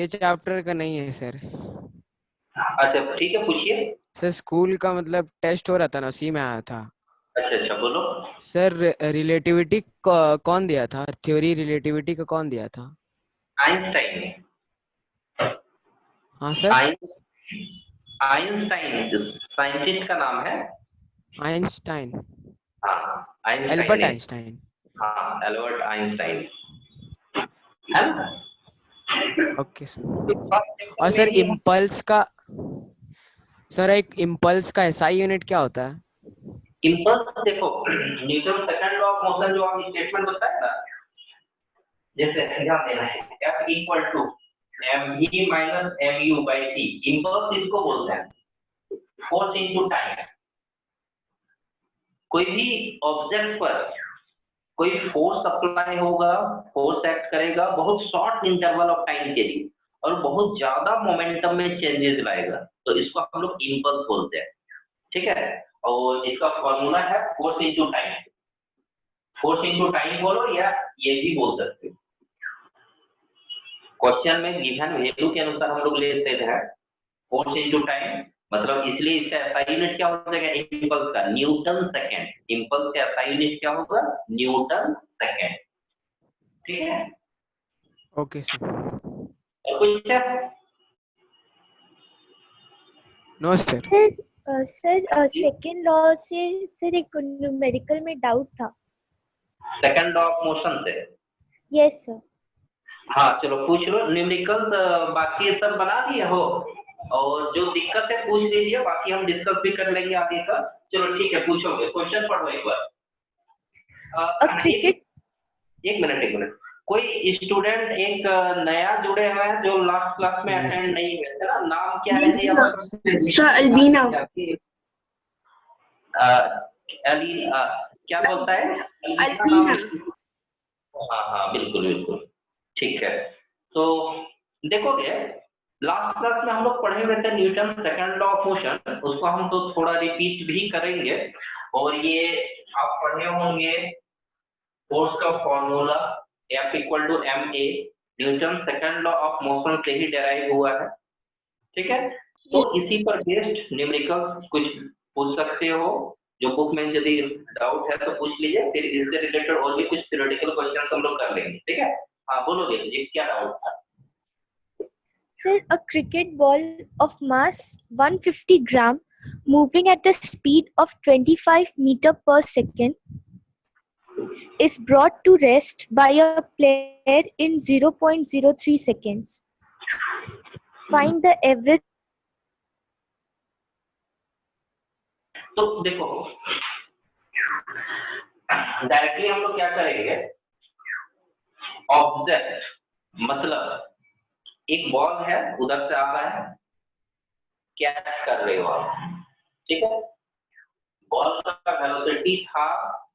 ये चैप्टर का नहीं है सर। अच्छा ठीक है, पूछिए। सर स्कूल का मतलब टेस्ट हो रहा था ना, उसी में आया था। अच्छा अच्छा, बोलो। सर रिलेटिविटी कौन दिया था, थ्योरी रिलेटिविटी का कौन दिया था? आइंस्टाइन ने। हाँ सर। आइंस्टाइन साइंटिस्ट का नाम है। आइंस्टाइन। हाँ, आइंस्टाइन एल्बर्ट ने। आइंस्टाइन। हाँ, एल्बर्ट आइंस्टाइन है ना। Okay sir. और सर इम्पल्स का, सर एक इम्पल्स का एसआई यूनिट क्या होता है? इम्पल्स देखो, Newton second law of motion जो हम स्टेटमेंट बताया ना, जैसे ध्यान देना है, F equal to mv minus mu by t। Impulse इसको बोलते हैं, फोर्स इनटू टाइम। कोई भी ऑब्जेक्ट पर कोई फोर्स अप्लाई होगा, फोर्स एक्ट करेगा बहुत शॉर्ट इंटरवल ऑफ टाइम के लिए, और बहुत ज्यादा मोमेंटम में चेंजेस लाएगा, तो इसको हम लोग इम्पल्स बोलते हैं। ठीक है, और इसका फॉर्मूला है force into time. Force into time बोलो या ये भी बोल सकते हो। क्वेश्चन में गिवन वैल्यू के अनुसार हम लोग लेते हैं फोर्स इनटू टाइम, मतलब इसलिए इसका एसआई यूनिट क्या हो जाएगा इम्पल्स का, न्यूटन सेकेंड। इम्पल्स का एसआई यूनिट क्या होगा, न्यूटन सेकेंड। ठीक है, ओके सर। और कुछ है? No sir. Sir second law से सर एक न्यूमेरिकल में डाउट था। सेकंड लॉ ऑफ मोशन से? Yes sir. हाँ चलो पूछ लो। न्यूमेरिकल बाकी सब बना दिए हो, और जो दिक्कत है पूछ लीजिए, बाकी हम डिस्कस भी कर लेंगे आगे का। चलो ठीक है, पूछोगे, क्वेश्चन पढ़ो एक बार। क्रिकेट। एक मिनट, कोई स्टूडेंट एक नया जुड़े हुए हैं जो लास्ट क्लास में अटेंड नहीं हुए थे ना, नाम क्या है जी आपका? सर अल्बीना। अली क्या बोलता है? अल्बीना। हाँ हाँ बिल्कुल बिल्कुल, ठीक है। तो देखोगे लास्ट क्लास में हम लोग पढ़े हुए थे Newton second law of motion, उसको हम तो थोड़ा रिपीट भी करेंगे। और ये आप पढ़े होंगे फोर्स का formula F equal to ma, Newton second law of motion से ही डेराइव हुआ है। ठीक है, तो इसी पर बेस्ड न्यूमेरिकल कुछ पूछ सकते हो, जो बुक में यदि डाउट है तो पूछ लीजिए, फिर इससे रिलेटेड और भी कुछ थ्योरेटिकल क्वेश्चन हम लोग कर लेंगे। ठीक है, हाँ बोलोगे जी, क्या डाउट था? Sir, a cricket ball of mass 150 gram moving at a speed of 25 meter per second is brought to rest by a player in 0.03 seconds. Find the average. तो देखो डायरेक्टली हम लोग क्या करेंगे, ऑब्जेक्ट मतलब एक बॉल है उधर से आ रहा है, कैच कर रहे हो आप। ठीक है, बॉल का वेलोसिटी था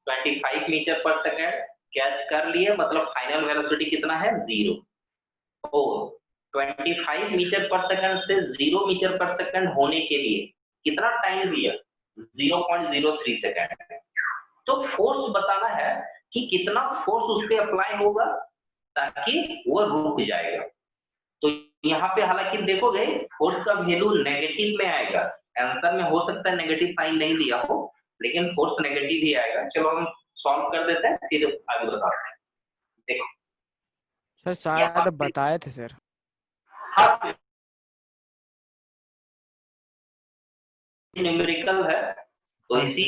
25 मीटर पर सेकंड, कैच कर लिए, मतलब फाइनल वेलोसिटी कितना है, 0। और 25 मीटर पर सेकंड से 0 मीटर पर सेकंड होने के लिए कितना टाइम दिया, 0.03 सेकंड। तो फोर्स बताना है कि कितना फोर्स उस पर अप्लाई होगा ताकि वो रुक जाएगा। तो यहाँ पे हालांकि देखोगे फोर्स का वैल्यू नेगेटिव में आएगा, आंसर में हो सकता है नेगेटिव साइन नहीं दिया हो, लेकिन फोर्स नेगेटिव ही आएगा। चलो हम सॉल्व कर देते हैं, फिर आगे बताते हैं। देखो सर शायद बताए थे सर। हाँ न्यूमेरिकल है, तो हाँ इसी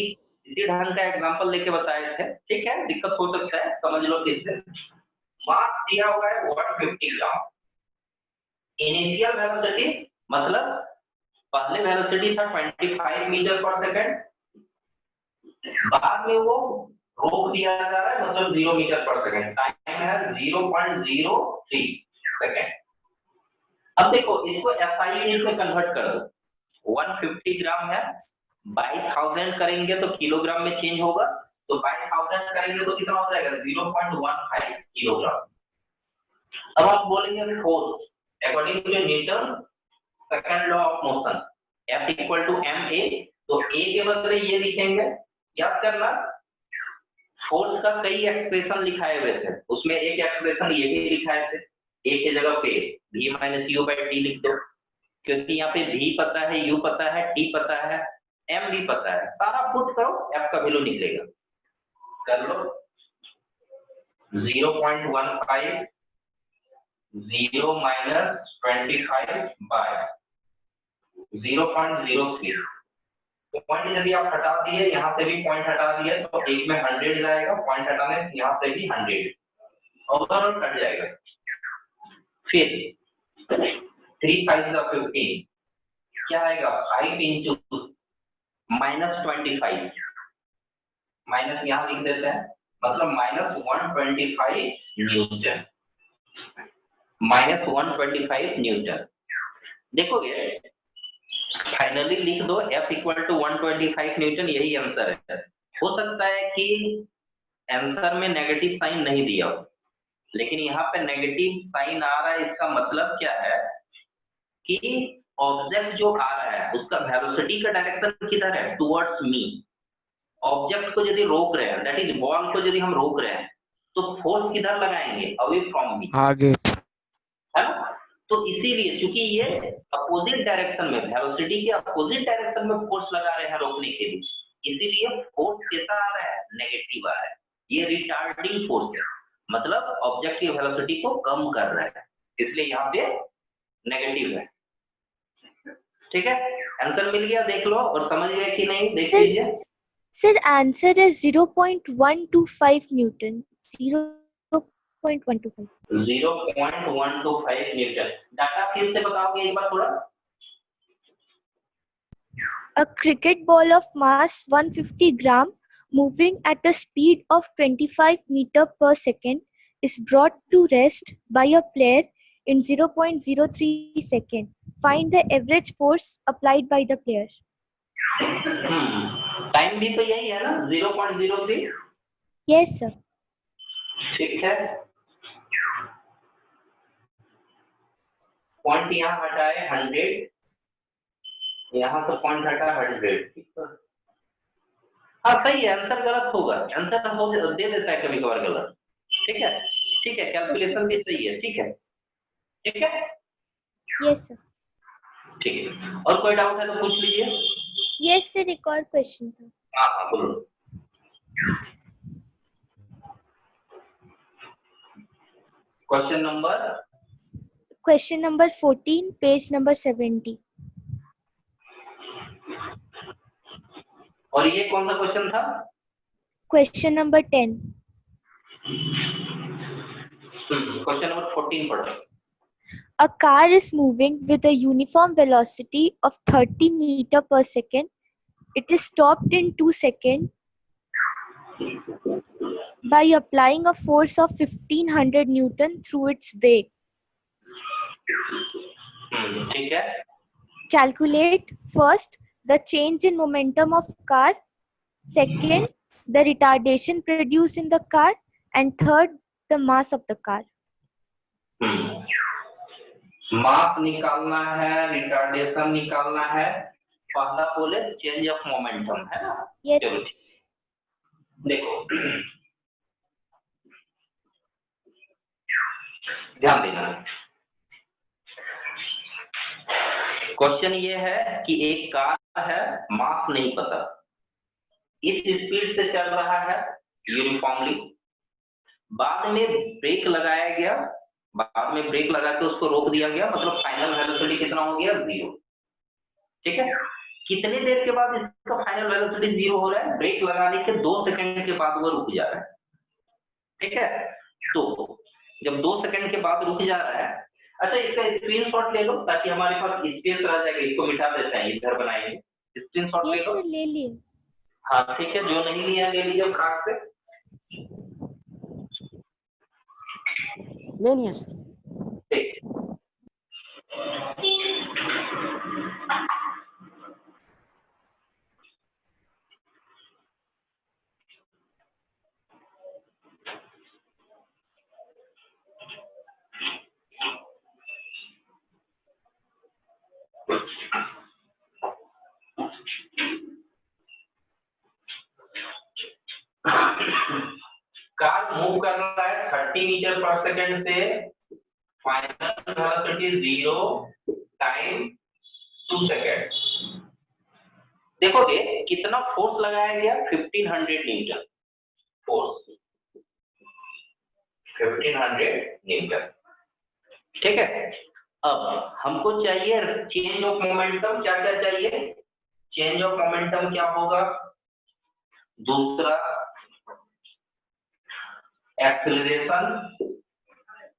ढंग का एग्जांपल लेके बताए थे। ठीक है, दिक्कत हो सकता है, समझ लो ठीक से। मास दिया हुआ है 150 ग्राम, इनिशियल वेलोसिटी मतलब पहले वेलोसिटी था 25 मीटर पर सेकंड, बाद में वो रोक दिया जा रहा है, मतलब 0 मीटर पर सेकंड, टाइम है 0.03 सेकंड। अब देखो इसको एसआई यूनिट में कन्वर्ट कर दो, 150 ग्राम है, बाई 1000 करेंगे तो किलोग्राम में चेंज होगा, तो बाई 1000 करेंगे तो कितना हो जाएगा, 0.15 किलोग्राम। अब आप बोलेंगे force according to Newton second law of motion F equal to ma, तो a के बदले ये लिखेंगे। याद करना फोर्स का कई एक्सप्रेशन लिखाए हुए थे, उसमें एक एक्सप्रेशन ये भी लिखाए थे, a की जगह पे v minus you by T लिख दो, क्योंकि यहाँ पे v पता है, u पता है, t पता है, m भी पता है, सारा पुट करो, f का वैल्यू निकलेगा। कर लो 0.15 0 माइनस 25 बाय 0.03। पॉइंट यदि आप हटा दिए, यहाँ से भी पॉइंट हटा दिए तो एक में 100 जाएगा, पॉइंट हटाने से यहाँ से भी 100 ओवरऑल कट जाएगा। फिर 3 5 15 क्या आएगा, 5 इंटू -25, माइनस यहाँ लिख देते हैं, मतलब -125 न्यूटन, -125 न्यूटन। देखोगे फाइनली लिख दो F इक्वल टू 125 न्यूटन, यही आंसर है। हो सकता है कि आंसर में नेगेटिव साइन नहीं दिया हो, लेकिन यहाँ पे नेगेटिव साइन आ रहा है, इसका मतलब क्या है कि ऑब्जेक्ट जो आ रहा है उसका वेलोसिटी का डायरेक्शन किधर है, टुवर्ड्स मी। ऑब्जेक्ट को यदि रोक रहे हैं, दैट इज बॉल को यदि हम रोक रहे हैं, तो फोर्स किधर लगाएंगे, अवे फ्रॉम मी, आगे। है ना। तो इसीलिए क्योंकि ये अपोजिट डायरेक्शन में, वेलोसिटी के अपोजिट डायरेक्शन में फोर्स लगा रहे हैं रोकने के लिए, इसीलिए फोर्स कैसा आ रहा है, नेगेटिव आ रहा है। ये रिटार्डिंग फोर्स है, मतलब ऑब्जेक्ट की वेलोसिटी को कम कर रहा है, इसलिए यहाँ पे नेगेटिव है। ठीक है, आंसर मिल गया, देख लो और समझ गए कि नहीं, देख लीजिए। Sir, answer is 0.125 Newton. 0.125. 0.125 Newton. Data फिर से बताओगे एक बार थोड़ा। A cricket ball of mass 150 gram moving at a speed of 25 meter per second is brought to rest by a player in 0.03 second. Find the average force applied by the player. Time भी तो यही है ना, 0.03। Yes, sir. ठीक है, point यहाँ हटाए 100, यहाँ से पॉइंट हटा 100। हाँ सही है, आंसर गलत होगा, आंसर हो दे देता है कभी कभार गलत। ठीक है, ठीक है, कैलकुलेशन भी सही है। ठीक है, ठीक है। Yes, sir. ठीक है, और कोई डाउट है तो पूछ लीजिए। Yes, sir. एक और question था। हाँ हाँ बोलो। Question number 14, page number 70. और ये कौन सा क्वेश्चन था? Question number 10. क्वेश्चन नंबर 14 पढ़ो। A car is moving with a uniform velocity of 30 meter per second. It is stopped in 2 seconds by applying a force of 1500 Newton through its brake. ठीक है, Calculate first the change in momentum of car, second the retardation produced in the car, and third the mass of the car. मास निकालना है, retardation निकालना है, पहला बोले change of momentum, है ना। Yes. चलो देखो, ध्यान देना, क्वेश्चन ये है कि एक कार है, मास नहीं पता, इस स्पीड से चल रहा है यूनिफॉर्मली, बाद में ब्रेक लगाया गया, बाद में ब्रेक लगा के उसको रोक दिया गया, मतलब फाइनल वेलोसिटी कितना हो गया, 0। ठीक है, कितने देर के बाद इसका फाइनल वेलोसिटी 0 हो रहा है, ब्रेक लगाने के 2 सेकंड के बाद वो रुक जा रहा है। ठीक है, तो जब 2 सेकंड के बाद रुक जा रहा है, अच्छा इसका स्क्रीनशॉट ले लो ताकि हमारे पास स्पेस रह जाएगा, इसको मिटा देते हैं, इधर बनाएंगे, स्क्रीनशॉट ले लो। ले लिए। हाँ ठीक है, जो नहीं लिया ले लीजिए खास से। ले लिया सर। ठीक, कार मूव कर रहा है 30 मीटर पर सेकंड से फाइनल वेलोसिटी 0 टाइम 2 सेकेंड। देखोगे कितना फोर्स लगाया गया, 1500 न्यूटन फोर्स, 1500 न्यूटन। ठीक है, अब हमको चाहिए चेंज ऑफ मोमेंटम। क्या क्या चाहिए? चेंज ऑफ मोमेंटम क्या होगा, दूसरा एक्सेलरेशन,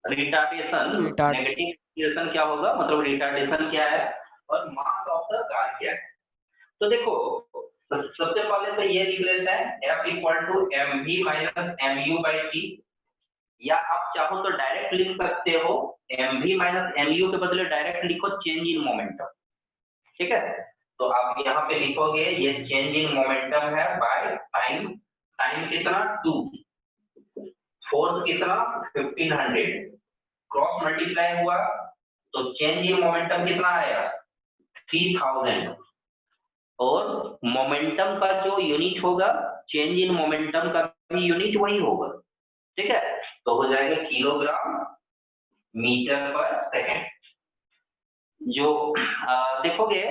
रिटार्डेशन, नेगेटिव एक्सेलरेशन क्या होगा, मतलब रिटार्डेशन क्या है, और मास ऑफ द कार क्या है। तो देखो सबसे पहले तो ये लिख लेते हैं F equal to mv minus mu by T, या आप चाहो तो डायरेक्ट लिख सकते हो mv माइनस mu के बदले डायरेक्ट लिखो चेंज इन मोमेंटम। ठीक है, तो आप यहाँ पे लिखोगे ये चेंज इन मोमेंटम है बाय टाइम, टाइम कितना 2, फोर्स कितना 1500, क्रॉस मल्टीप्लाई हुआ तो चेंज इन मोमेंटम कितना आया 3000, और मोमेंटम का जो यूनिट होगा चेंज इन मोमेंटम का भी यूनिट वही होगा। ठीक है, तो हो जाएगा किलोग्राम मीटर पर सेकेंड। जो देखोगे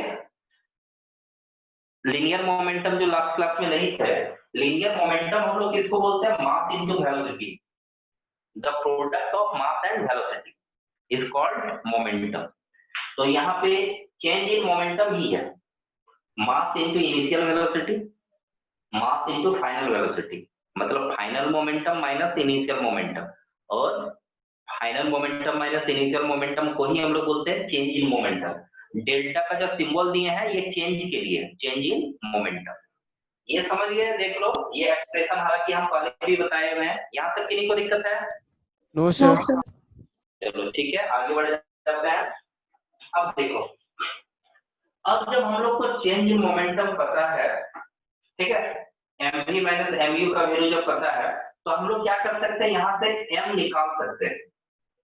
लीनियर मोमेंटम जो लास्ट क्लास में नहीं थे, लीनियर मोमेंटम हम लोग किसको बोलते हैं, mass into velocity, the product of mass and velocity is called momentum. तो यहाँ पे चेंज इन मोमेंटम ही है, mass into initial velocity, mass into final velocity, मतलब final momentum minus initial momentum, और final momentum minus initial momentum को ही हम लोग बोलते हैं चेंज इन मोमेंटम। डेल्टा का जो सिंबल दिए हैं ये चेंज के लिए, चेंज इन मोमेंटम। ये समझ गए, देख लो ये एक्सप्रेशन हालांकि हम पहले भी बताए हुए हैं, यहाँ तक किसी को दिक्कत है? No sir. चलो ठीक है, आगे बढ़ जाते हैं। अब देखो, अब जब हम लोग को चेंज इन मोमेंटम पता है, ठीक है, mv माइनस mu का वैल्यू जब पता है तो हम लोग क्या कर सकते हैं, यहाँ से m निकाल सकते हैं।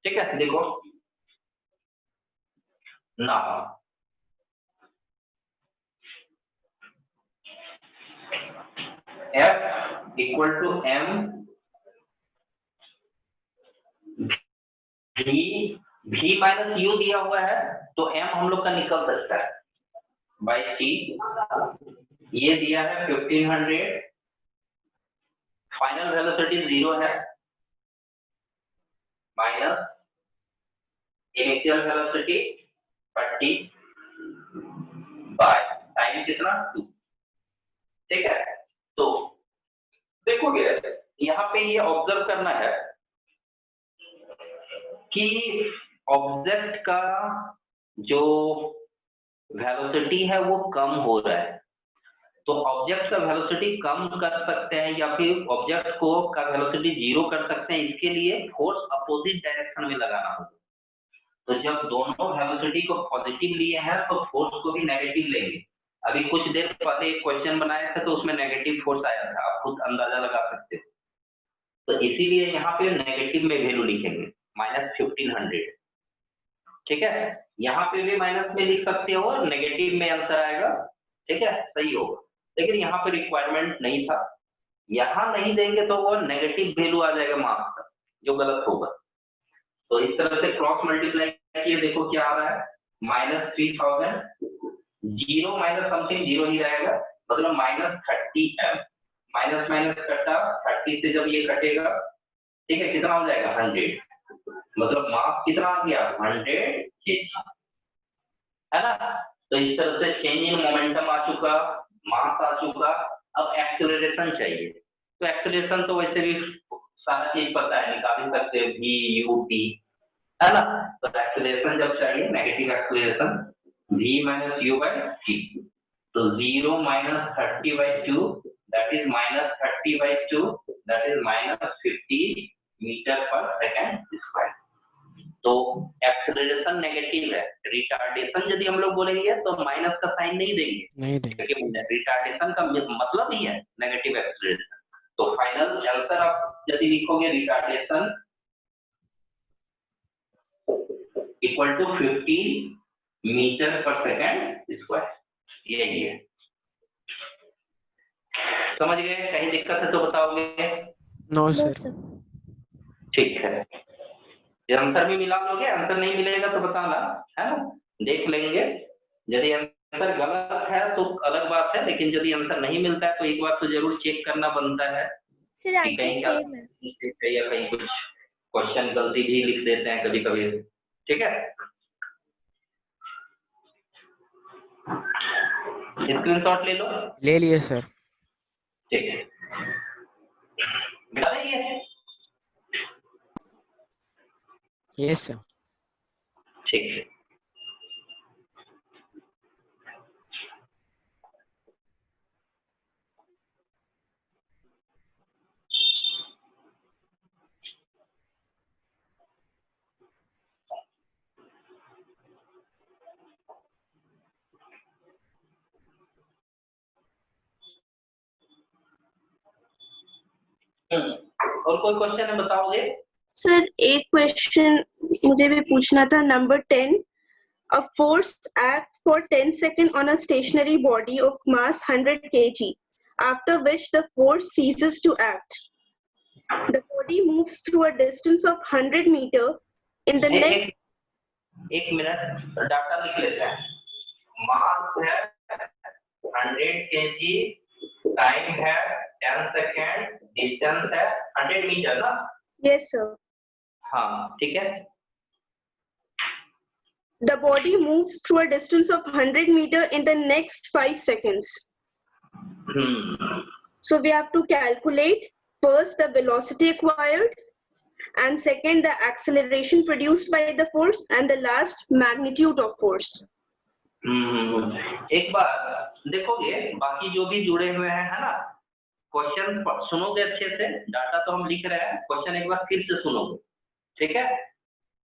ठीक है, देखो ना F equal to m v minus u दिया हुआ है तो m हम लोग का निकल सकता है बाई t, ये दिया है 1500, फाइनल वेलोसिटी 0 है, minus initial velocity 30 by time कितना 2। ठीक है, तो देखोगे यहाँ पे ये ऑब्जर्व करना है कि ऑब्जेक्ट का जो वेलोसिटी है वो कम हो रहा है, तो ऑब्जेक्ट का वेलोसिटी कम कर सकते हैं या फिर ऑब्जेक्ट को का वेलोसिटी 0 कर सकते हैं, इसके लिए फोर्स अपोजिट डायरेक्शन में लगाना होगा। तो जब दोनों वेलोसिटी को पॉजिटिव लिए हैं तो फोर्स को भी नेगेटिव लेंगे। अभी कुछ देर पहले एक क्वेश्चन बनाया था तो उसमें नेगेटिव फोर्स आया था, आप खुद अंदाजा लगा सकते हो। तो इसीलिए यहाँ पे नेगेटिव में वैल्यू लिखेंगे माइनस 1500। ठीक है, यहाँ पे भी माइनस में लिख सकते हो, नेगेटिव में आंसर आएगा। ठीक है, सही होगा, लेकिन यहाँ पे रिक्वायरमेंट नहीं था, यहाँ नहीं देंगे तो वो नेगेटिव वैल्यू आ जाएगा मार्क्स का, जो गलत होगा। तो इस तरह से क्रॉस मल्टीप्लाई किए, देखो क्या आ रहा है माइनस 3000, 0 माइनस समथिंग 0 ही रहेगा, मतलब माइनस 30m, माइनस माइनस कटा 30 से जब ये कटेगा, ठीक है, कितना हो जाएगा 100, मतलब मास कितना आ गया 100 kg, है ना। तो इस तरह से चेंज इन मोमेंटम आ चुका, मास आ चुका। अब एक्सेलरेशन चाहिए, तो एक्सेलरेशन तो वैसे भी सारा चीज पता है, निकाल ही सकते हैं v u t, है ना। तो एक्सेलरेशन जब चाहिए, negative acceleration v minus u by t, तो 0 minus 30 by 2 that is minus 30 by 2 that is minus 50 metre per second square. तो एक्सेलरेशन नेगेटिव है, रिटार्डेशन यदि हम लोग बोलेंगे तो माइनस का साइन नहीं देंगे, क्योंकि रिटार्डेशन का मतलब ही है नेगेटिव एक्सेलरेशन। तो फाइनल आंसर आप यदि लिखोगे retardation equal to 50 metre per second square, यही है। समझ गए? कहीं दिक्कत है तो बताओगे? No sir. ठीक है, ये आंसर भी मिला लोगे, आंसर नहीं मिलेगा तो बताना, है ना, देख लेंगे। यदि आंसर गलत है तो अलग बात है, लेकिन यदि आंसर नहीं मिलता है तो एक बार तो जरूर चेक करना बनता है सर कि आंसर कहीं का सेम है। mistake है या कहीं कुछ क्वेश्चन गलती भी लिख देते हैं कभी कभी, ठीक है। स्क्रीनशॉट ले लो। ले लिए सर। ठीक है, मिला नहीं है? Yes sir. ठीक है। और कोई क्वेश्चन है बताओगे? सर एक क्वेश्चन मुझे भी पूछना था, number 10, a force act for 10 seconds on a stationary body of mass 100 kg, after which the force ceases to act. The body moves through a distance of 100 meter in the next. एक minute data लिख लेते हैं। मास है 100 kg, time है 10 second, distance है 100 metre ना? Yes sir. हाँ ठीक है। The body moves through a distance of 100 meter in the next 5 seconds. So we have to calculate first the velocity acquired, and second the acceleration produced by the force, and the last magnitude of force. एक बार देखोगे बाकी जो भी जुड़े हुए हैं, है ना, क्वेश्चन सुनोगे अच्छे से, डाटा तो हम लिख रहे हैं, क्वेश्चन एक बार फिर से सुनोगे, ठीक है।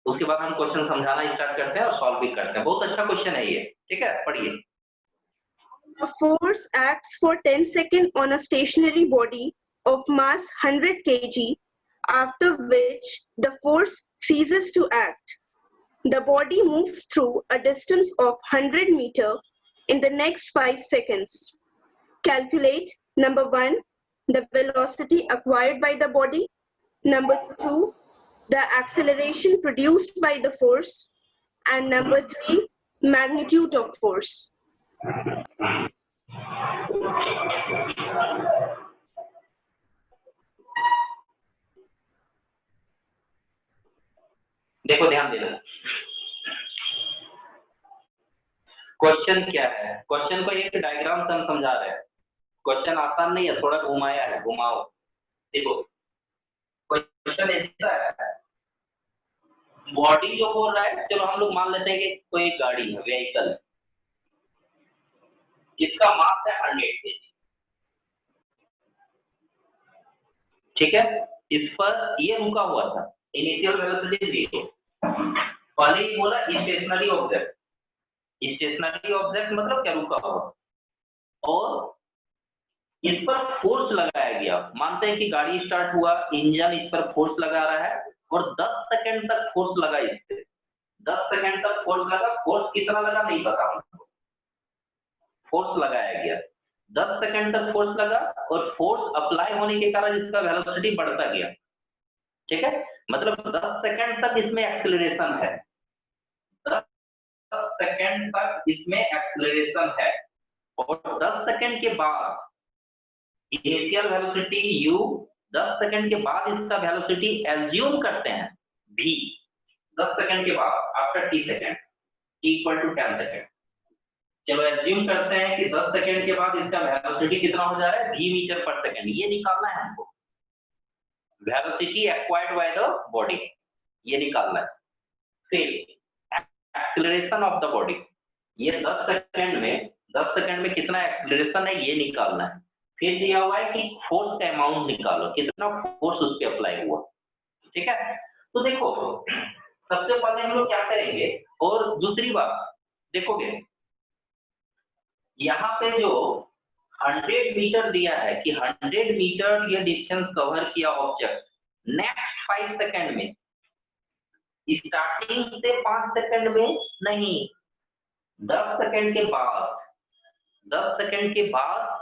उसके बाद हम क्वेश्चन समझाना स्टार्ट करते हैं और सॉल्व भी करते हैं। बहुत अच्छा क्वेश्चन है ये, ठीक है, पढ़िए। A force acts for 10 seconds on a stationary body of mass 100 kg, after which the force ceases to act. The body moves through a distance of 100 meter in the next 5 seconds. Calculate number 1, the velocity acquired by the body. Number 2, the acceleration produced by the force. And number 3, magnitude of force. देखो ध्यान देना, question क्या है। Question को एक diagram से हम समझा रहे हैं। क्वेश्चन आसान नहीं है, थोड़ा घुमाया है, घुमाओ। देखो क्वेश्चन ऐसा है, बॉडी जो बोल रहा है, चलो हम लोग मान लेते हैं कि कोई गाड़ी है, व्हीकल है, जिसका मास है 100 kg, ठीक है। इस पर ये रुका हुआ था, इनिशियल वेलोसिटी 0। पहले ही बोला स्टेशनरी ऑब्जेक्ट। स्टेशनरी ऑब्जेक्ट मतलब क्या, रुका हुआ। और इस पर फोर्स लगाया गया। मानते हैं कि गाड़ी स्टार्ट हुआ, इंजन इस पर फोर्स लगा रहा है और 10 सेकंड तक फोर्स लगा इस पे। 10 सेकंड तक फोर्स लगा, फोर्स कितना लगा नहीं पता, फोर्स लगाया गया। 10 सेकंड तक फोर्स लगा और फोर्स अप्लाई होने के कारण इसका वेलोसिटी बढ़ता गया, ठीक है। मतलब 10 सेकंड तक इसमें एक्सेलरेशन है, 10 सेकंड तक इसमें एक्सेलरेशन है। और 10 सेकंड के बाद इनिशियल वेलोसिटी u, 10 सेकंड के बाद इसका वेलोसिटी एज्यूम करते हैं v। 10 सेकंड के बाद after t second, t equal to 10 second, चलो एज्यूम करते हैं कि 10 सेकंड के बाद इसका वेलोसिटी कितना हो जा रहा है, v मीटर पर सेकंड। ये निकालना है हमको, velocity acquired by the body, ये निकालना है। फिर एक्सेलरेशन ऑफ द बॉडी, ये 10 सेकंड में कितना एक्सेलरेशन है ये निकालना है। फिर दिया हुआ है कि फोर्स का अमाउंट निकालो, कितना फोर्स उस पर अप्लाई हुआ, ठीक है। तो देखो सबसे पहले हम लोग क्या करेंगे, और दूसरी बात देखोगे यहाँ पे जो 100 मीटर दिया है कि 100 मीटर ये डिस्टेंस कवर किया ऑब्जेक्ट नेक्स्ट 5 सेकंड में, स्टार्टिंग से 5 सेकंड में नहीं, 10 सेकंड के बाद, 10 सेकंड के बाद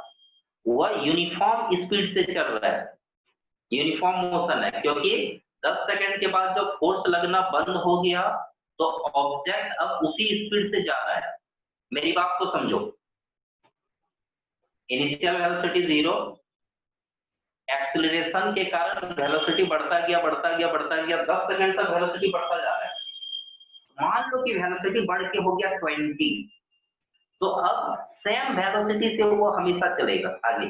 वह यूनिफॉर्म स्पीड से चल रहा है, यूनिफॉर्म मोशन है, क्योंकि 10 सेकंड के बाद जब फोर्स लगना बंद हो गया तो ऑब्जेक्ट अब उसी स्पीड से जा रहा है। मेरी बात को समझो, इनिशियल वेलोसिटी 0, एक्सीलरेशन के कारण वेलोसिटी बढ़ता गया 10 सेकंड तक वेलोसिटी बढ़ता जा रहा है। मान लो कि वेलोसिटी बढ़ के हो गया 20, तो अब सेम वेलोसिटी से वो हमेशा चलेगा आगे।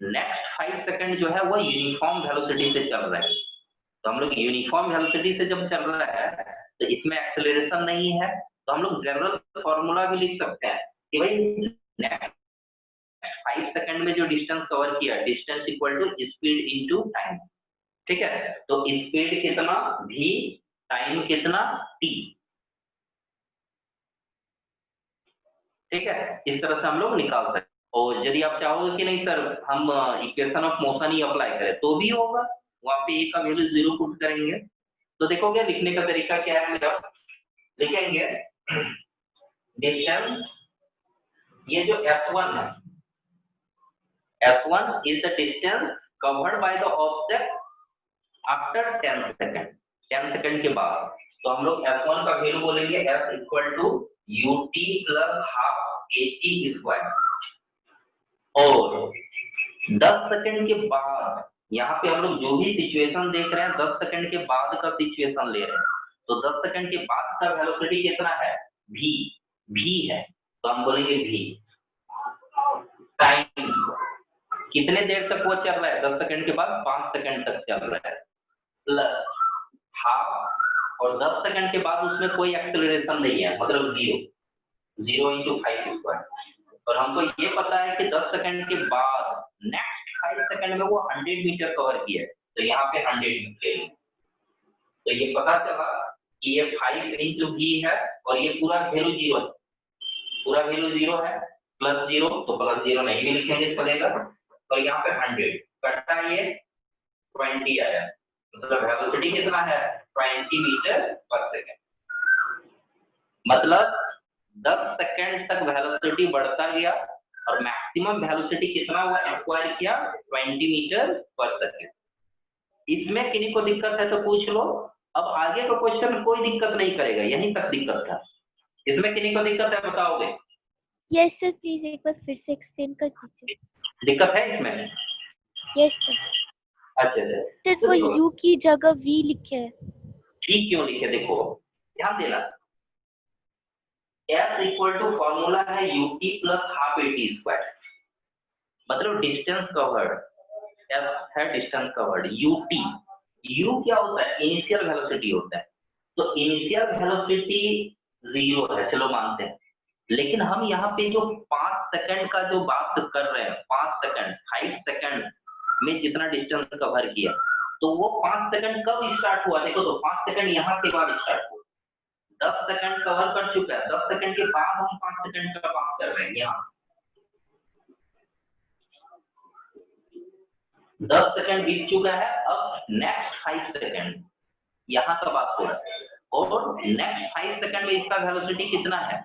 नेक्स्ट 5 सेकंड जो है वो यूनिफॉर्म वेलोसिटी से चल रहा है। तो हम लोग यूनिफॉर्म वेलोसिटी से जब चल रहा है तो इसमें एक्सेलरेशन नहीं है, तो हम लोग जनरल फॉर्मूला भी लिख सकते हैं कि भाई नेक्स्ट 5 सेकंड में जो डिस्टेंस कवर किया, distance equal to speed into time. ठीक है, तो स्पीड कितना v, टाइम कितना t। ठीक है, इस तरह से हम लोग निकाल सकते हैं। और यदि आप चाहोगे कि नहीं सर हम equation of motion he apply करें तो भी होगा, वहां पे ए का वैल्यू 0 पुट करेंगे। तो देखोगे लिखने का तरीका क्या है मेरा, लिखेंगे डिस्टेंस, ये जो S1 है, S1 is the distance covered by the object after 10 second, 10 second के बाद। तो हम लोग S1 का वैल्यू बोलेंगे S equal to ut plus half at square. और 10 सेकंड के बाद यहाँ पे हम लोग जो भी सिचुएशन देख रहे हैं 10 सेकंड के बाद का सिचुएशन ले रहे हैं, तो 10 सेकंड के बाद का वेलोसिटी कितना है, v है, तो हम बोलेंगे v। टाइम कितने देर तक वो चल रहा है, 10 सेकंड के बाद 5 सेकंड तक चल रहा है, प्लस हाफ, और 10 सेकंड के बाद उसमें कोई एक्सेलरेशन नहीं है, मतलब 0 इंटू 5 स्क्वायर। और हमको ये पता है कि 10 सेकंड के बाद नेक्स्ट 5 सेकंड में वो 100 मीटर कवर किया है, तो यहाँ पे 100 मीटर। तो ये पता चला कि ये 5 इंटू v है और ये पूरा वैल्यू 0 है, पूरा वैल्यू 0 है, प्लस 0 तो प्लस 0 नहीं भी लिखेंगे चलेगा। तो यहाँ पे 100 कटा, ये 20 आया, मतलब वेलोसिटी कितना है 20 मीटर पर सेकंड। मतलब 10 सेकंड तक वेलोसिटी बढ़ता गया और मैक्सिमम वेलोसिटी कितना हुआ एक्वायर किया 20 मीटर पर सेकंड। इसमें किन्हीं को दिक्कत है तो पूछ लो, अब आगे का क्वेश्चन कोई दिक्कत नहीं करेगा, यहीं तक दिक्कत था। इसमें किन्हीं को दिक्कत है बताओगे? यस सर, प्लीज एक बार फिर से एक्सप्लेन कर दीजिए। दिक्कत है इसमें? Yes sir. अच्छा सर वो u की जगह v लिखे है। ठीक क्यों लिखे, देखो ध्यान देना, S इक्वल टू फॉर्मूला है ut plus half at square, मतलब डिस्टेंस कवर्ड, S है डिस्टेंस कवर्ड, ut, u क्या होता है, इनिशियल वेलोसिटी होता है। तो इनिशियल वेलोसिटी 0 है, चलो मानते हैं, लेकिन हम यहाँ पे जो 5 सेकंड का जो बात कर रहे हैं, 5 सेकंड 5 सेकंड में जितना डिस्टेंस कवर किया, तो वो 5 सेकंड कब स्टार्ट हुआ, देखो तो 5 सेकंड यहाँ के बाद स्टार्ट हुआ, 10 सेकंड कवर कर चुका है, 10 सेकंड के बाद हम 5 सेकंड का बात कर रहे हैं। यहाँ 10 सेकंड बीत चुका है, अब नेक्स्ट 5 सेकंड यहाँ का बात हो रहा है, और नेक्स्ट 5 सेकंड में इसका वेलोसिटी कितना है,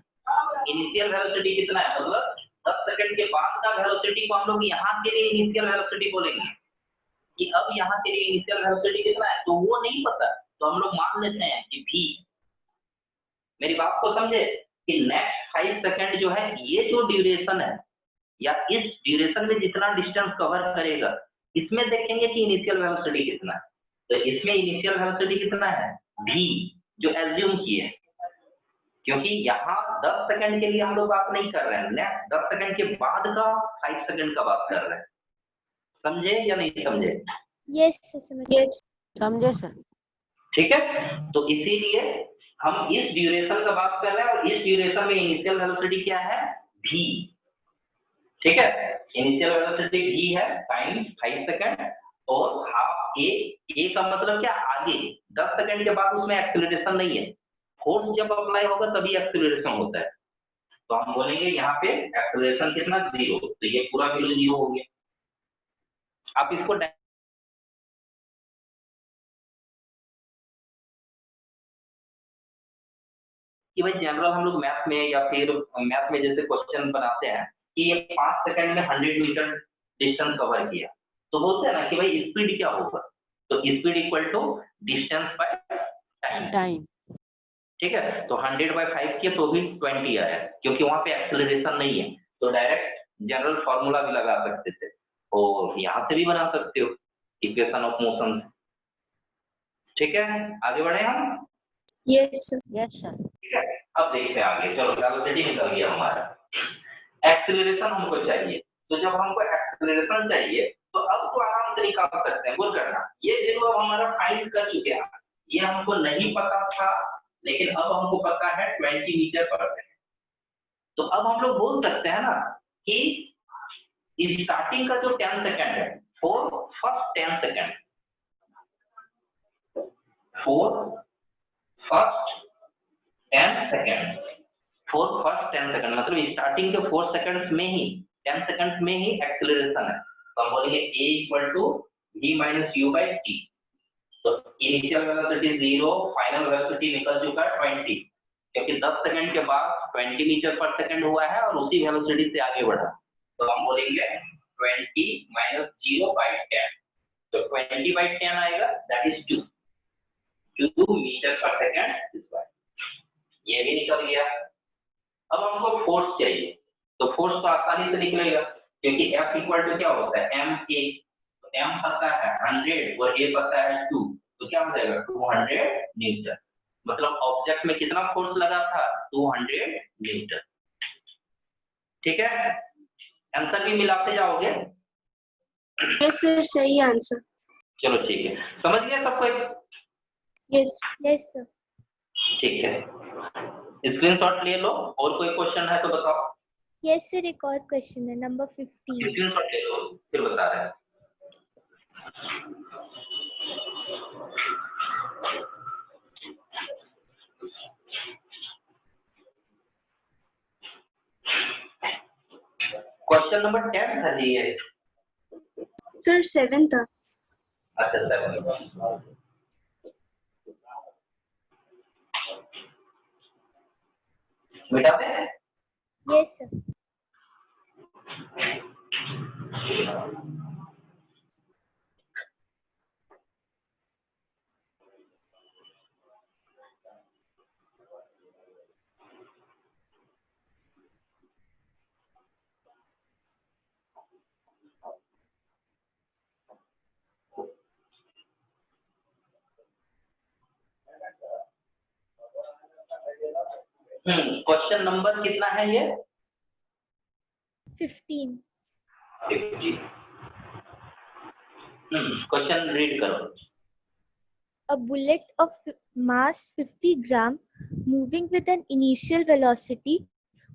इनिशियल वेलोसिटी कितना है, मतलब 10 सेकंड के बाद का वेलोसिटी को हम लोग यहाँ के लिए इनिशियल वेलोसिटी बोलेंगे कि अब यहाँ के लिए इनिशियल वेलोसिटी कितना है, तो वो नहीं पता, तो हम लोग मान लेते हैं कि v। मेरी बात को समझे कि नेक्स्ट 5 सेकंड जो है, ये जो ड्यूरेशन है या इस ड्यूरेशन में जितना डिस्टेंस कवर करेगा, इसमें देखेंगे कि इनिशियल वेलोसिटी कितना है, तो इसमें इनिशियल वेलोसिटी कितना है v, जो एज्यूम किए, क्योंकि यहाँ 10 सेकंड के लिए हम लोग बात नहीं कर रहे हैं, नेक्स्ट 10 सेकंड के बाद का 5 सेकंड का बात कर रहे हैं। समझे या नहीं समझे? यस सर, समझे सर। ठीक है, तो इसीलिए हम इस ड्यूरेशन का बात कर रहे हैं, और इस ड्यूरेशन में इनिशियल वेलोसिटी क्या है v। ठीक है, इनिशियल वेलोसिटी v है टाइम 5 सेकंड और हाफ a का मतलब क्या, आगे 10 सेकंड के बाद उसमें एक्सेलरेशन नहीं है, फोर्स जब अप्लाई होगा तभी एक्सेलरेशन होता है, तो हम बोलेंगे यहाँ पे एक्सेलरेशन कितना 0, तो ये पूरा वैल्यू 0 हो गया। आप इसको कि भाई जनरल हम लोग मैथ में या फिर मैथ में जैसे क्वेश्चन बनाते हैं कि ये 5 सेकंड में 100 मीटर डिस्टेंस कवर किया, तो बोलते हैं ना कि भाई स्पीड क्या होगा, तो speed equal to distance by time. Time. ठीक है, तो 100/5 किया तो भी 20 आया, क्योंकि वहां पे एक्सेलरेशन नहीं है, तो डायरेक्ट जनरल फॉर्मूला भी लगा सकते थे और यहाँ से भी बना सकते हो इक्वेशन ऑफ मोशन। ठीक है, आगे बढ़े हम। Yes, sir. Yes, sir. ठीक है, अब देखते हैं आगे। चलो वेलोसिटी निकल गया हमारा, एक्सेलरेशन हमको चाहिए। तो जब हमको एक्सेलरेशन चाहिए तो अब तो आराम से निकाल सकते हैं, बोल करना ये देखो अब हमारा फाइंड कर चुके हैं। ये हमको नहीं पता था, लेकिन अब हमको पता है 20 मीटर पर सेकंड। तो अब हम लोग बोल सकते हैं ना कि स्टार्टिंग का जो 10 सेकंड है for first 10 second, for first 10 second, for first 10 second मतलब स्टार्टिंग के 4 सेकंड्स में ही 10 सेकंड्स में ही एक्सेलरेशन है। तो हम बोलेंगे a equal to v minus u by t। तो इनिशियल वेलोसिटी 0, फाइनल वेलोसिटी निकल चुका है 20, क्योंकि 10 सेकंड के बाद 20 मीटर पर सेकंड हुआ है और उसी वेलोसिटी से आगे बढ़ा। तो हम बोलेंगे 20 माइनस 0/10, तो 20/10 आएगा, that is 2 metre per second square. ये भी निकल गया। अब हमको फोर्स चाहिए, तो फोर्स तो आसानी से निकलेगा, क्योंकि F इक्वल टू क्या होता है ma। तो m पता है 100 और a पता है 2, तो क्या हो जाएगा 200 न्यूटन। मतलब ऑब्जेक्ट में कितना फोर्स लगा था 200 न्यूटन। ठीक है, आंसर भी मिलाते जाओगे। Yes, sir. सही आंसर। चलो ठीक है, समझ गए सब कोई? Yes. Yes, sir. ठीक है, स्क्रीनशॉट ले लो। और कोई क्वेश्चन है तो बताओ। Yes, sir. एक और क्वेश्चन है नंबर 15. स्क्रीनशॉट ले लो, फिर बता रहे हैं। क्वेश्चन नंबर 10 था जी ये। Sir, 7 था। अच्छा 7 मिटा दे। Yes, sir. क्वेश्चन नंबर कितना है ये? 15. क्वेश्चन रीड करो। A bullet of mass 50 gram moving with an initial velocity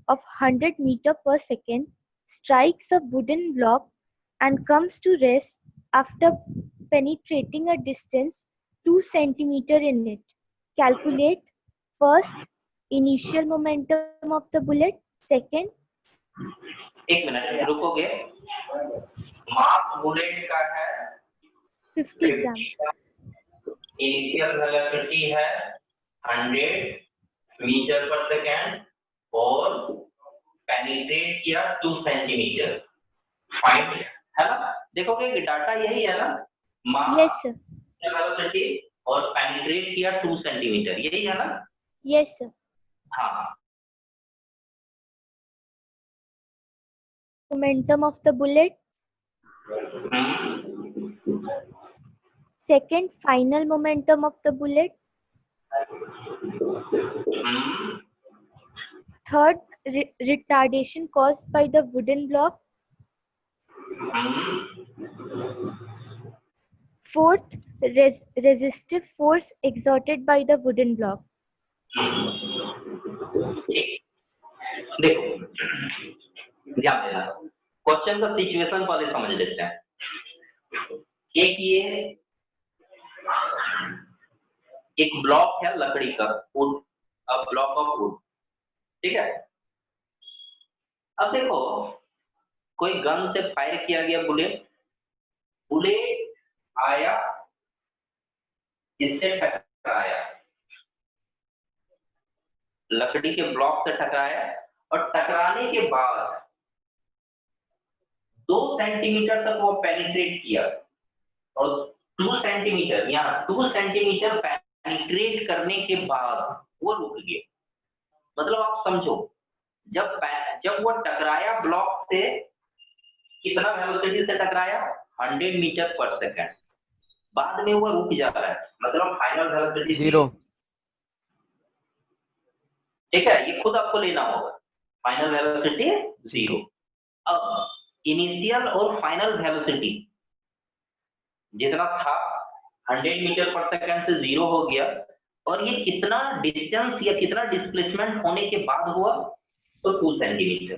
of 100 meter per second strikes a wooden block and comes to rest after penetrating a distance 2 centimeter in it. Calculate first initial momentum of the bullet, second. एक minute रुकोगे। मास bullet का है 50 gram. Initial velocity है 100 metre per second और penetrate किया 2 centimetre. Find है ना, देखोगे कि डाटा यही है ना, मास Yes, sir. वेलोसिटी और पेनिट्रेट किया 2 सेंटीमीटर, यही है ना? Yes, sir. हाँ, Momentum of the bullet, second final momentum of the bullet, third retardation caused by the wooden block, fourth resistive force exerted by the wooden block. देखो ध्यान देना, question का सिचुएशन पहले समझ लेते हैं। एक ये एक ब्लॉक है लकड़ी का, would, a block of would, ठीक है। अब देखो कोई गन से फायर किया गया बुलेट, बुलेट आया, इससे टकराया, लकड़ी के ब्लॉक से टकराया और टकराने के बाद 2 सेंटीमीटर तक वो पेनिट्रेट किया और 2 सेंटीमीटर या 2 सेंटीमीटर पेनिट्रेट करने के बाद वो रुक गया। मतलब आप समझो, जब वो टकराया ब्लॉक से, कितना वेलोसिटी से टकराया, 100 मीटर पर सेकंड, बाद में वो रुक जा रहा है, मतलब फाइनल वेलोसिटी 0। ठीक है, ये खुद आपको लेना होगा, फाइनल वेलोसिटी 0। अब इनिशियल और फाइनल वेलोसिटी जितना था 100 मीटर पर सेकंड से 0 हो गया, और ये कितना डिस्टेंस या कितना डिस्प्लेसमेंट होने के बाद हुआ, तो 2 सेंटीमीटर।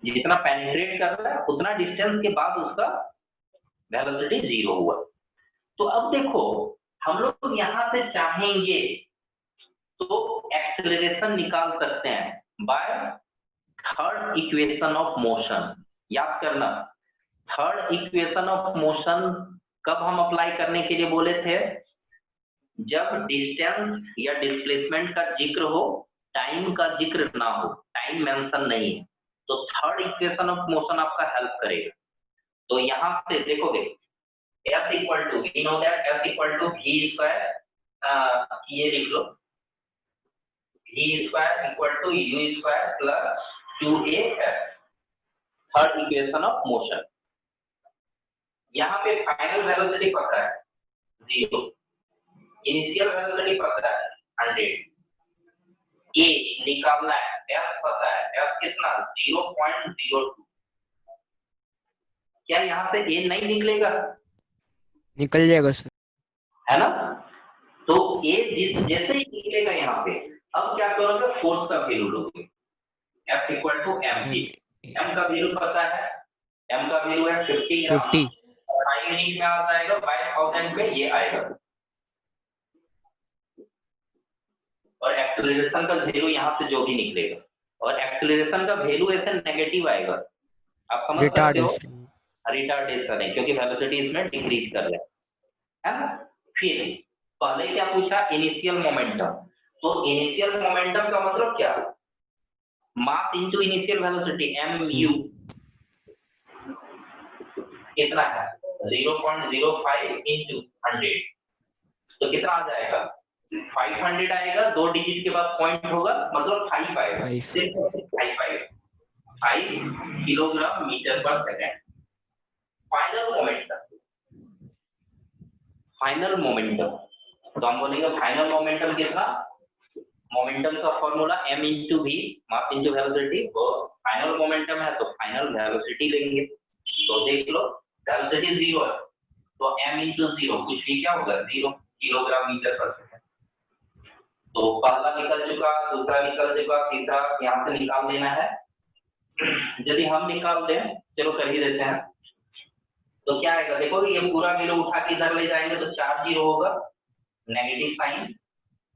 जितना पेनिट्रेट कर रहा है उतना डिस्टेंस के बाद उसका वेलोसिटी 0 हुआ। तो अब देखो, हम लोग यहाँ से चाहेंगे तो एक्सेलरेशन निकाल सकते हैं by third equation of motion. याद करना, थर्ड इक्वेशन ऑफ मोशन कब हम अप्लाई करने के लिए बोले थे, जब डिस्टेंस या डिस्प्लेसमेंट का जिक्र हो, टाइम का जिक्र ना हो, टाइम मेंशन नहीं है, तो थर्ड इक्वेशन ऑफ मोशन आपका हेल्प करेगा। तो यहाँ से देखोगे F equal to, we know that F equal to v square, ये लिख लो, v square equal to u square plus 2af, third equation of motion. यहाँ पे फाइनल वेलोसिटी पता है 0, इनिशियल वेलोसिटी पता है 100, a निकालना है, f पता है, f कितना 0.02। क्या यहाँ से a नहीं निकलेगा? निकल जाएगा सर। है ना? तो a जैसे ही निकलेगा यहाँ पे, अब क्या करोगे, फोर्स का वैल्यू लोगे, F equal to mg। m का वैल्यू पता है, m का वैल्यू है 50 ग्राम, 50। और I यूनिट में आ जाएगा 5000 पे ये आएगा, और एक्सेलरेशन का वैल्यू यहाँ से जो भी निकलेगा, और एक्सेलरेशन का वैल्यू ऐसे नेगेटिव आएगा, आप समझ सकते हो, रिटार्डेशन। रिटार्डेशन है, क्योंकि वेलोसिटी इसमें डिक्रीज कर रहा है ना। फिर पहले क्या पूछा, इनिशियल मोमेंटम। तो इनिशियल मोमेंटम का मतलब क्या, मास इनटू इनिशियल वेलोसिटी, mu कितना है 0.05 इनटू 100, तो कितना आ जाएगा 500 आएगा, 2 डिजिट के बाद पॉइंट होगा, मतलब 5 आएगा, 5 kilogram metre per second. Final momentum, तो हम बोलेंगे फाइनल मोमेंटम कितना, मोमेंटम का formula m into V, mass into velocity, और फाइनल मोमेंटम है तो फाइनल वेलोसिटी लेंगे। तो देख लो, वेलोसिटी 0 है, तो m इंटू 0 कुछ भी क्या होगा 0 किलोग्राम मीटर पर सेकंड। तो पहला निकल चुका, दूसरा निकल चुका, तीसरा यहाँ से निकाल देना है। यदि हम निकाल दें, चलो कर ही देते हैं, तो क्या आएगा, देखो ये पूरा वैल्यू उठा के इधर ले जाएंगे तो 4 0 होगा, नेगेटिव साइन,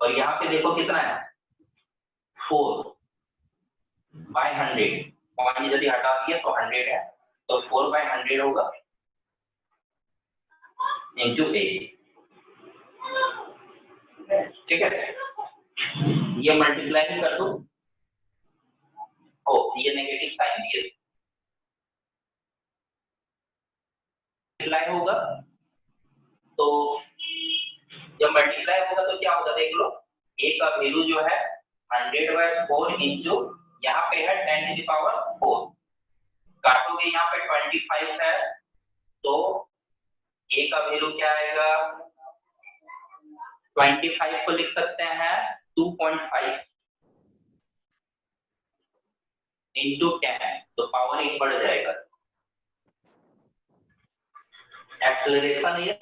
और यहाँ पे देखो कितना है 4/100, पॉइंट यदि हटा दिए तो 100 है, तो 4/100 होगा इंटू 8। ठीक है, ये मल्टीप्लाई कर दो, ओ ये नेगेटिव साइन दिए, मल्टीप्लाई होगा, तो जब मल्टीप्लाई होगा तो क्या होगा, देख लो a का वैल्यू जो है 100/4 इंटू, यहाँ पे है 10⁴, काटोगे यहाँ पे 25 है, तो a का वैल्यू क्या आएगा, 25 को लिख सकते हैं 2.5 इंटू 10, तो पावर 1 बढ़ जाएगा। एक्सेलरेशन ये